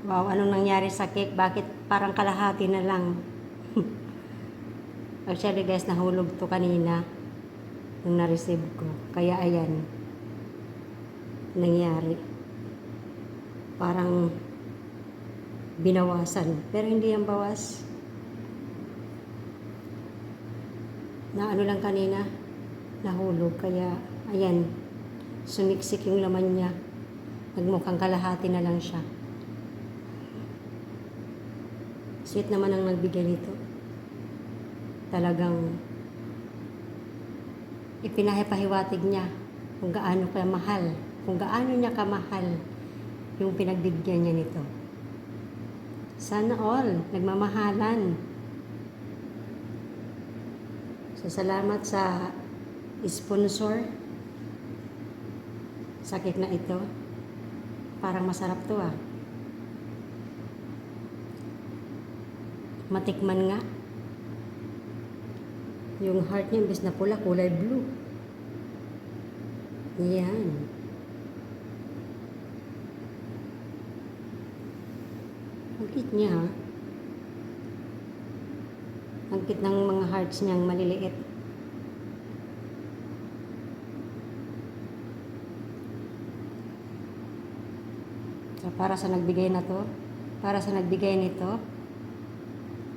Wow, anong nangyari sa cake? Bakit parang kalahati na lang? Actually guys, nahulog to kanina nung na-receive ko. Kaya ayan, nangyari. Parang binawasan. Pero hindi yan bawas. Na ano lang kanina, nahulog. Kaya ayan, sumiksik yung laman niya. Nagmukhang kalahati na lang siya. Sweet naman ang nagbigay nito. Talagang ipinahipahiwatig niya kung gaano kamahal, kung gaano niya kamahal yung pinagbigyan niya nito. Sana all, nagmamahalan. So, salamat sa sponsor sa cake na ito. Parang masarap to ah. Matikman nga. Yung heart niya, imbes na pula, kulay blue. Yan. Ang cute niya ha. Ang cute ng mga hearts niyang maliliit. So, para sa nagbigay na to, para sa nagbigay nito,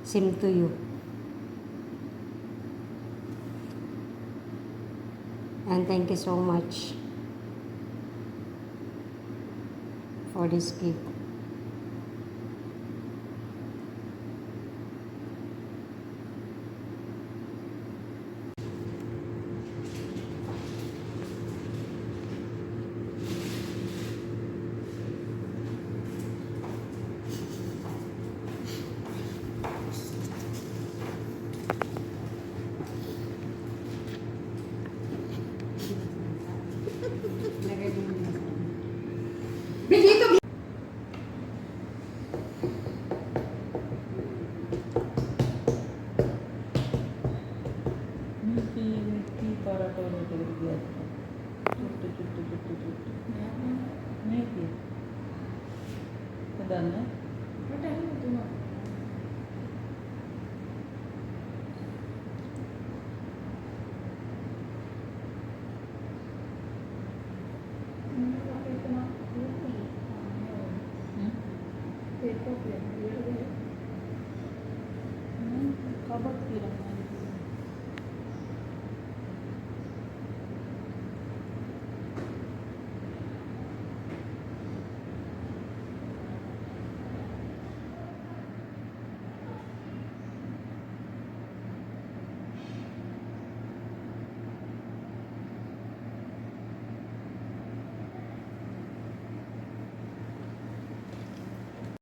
same to you. And thank you so much for this gift.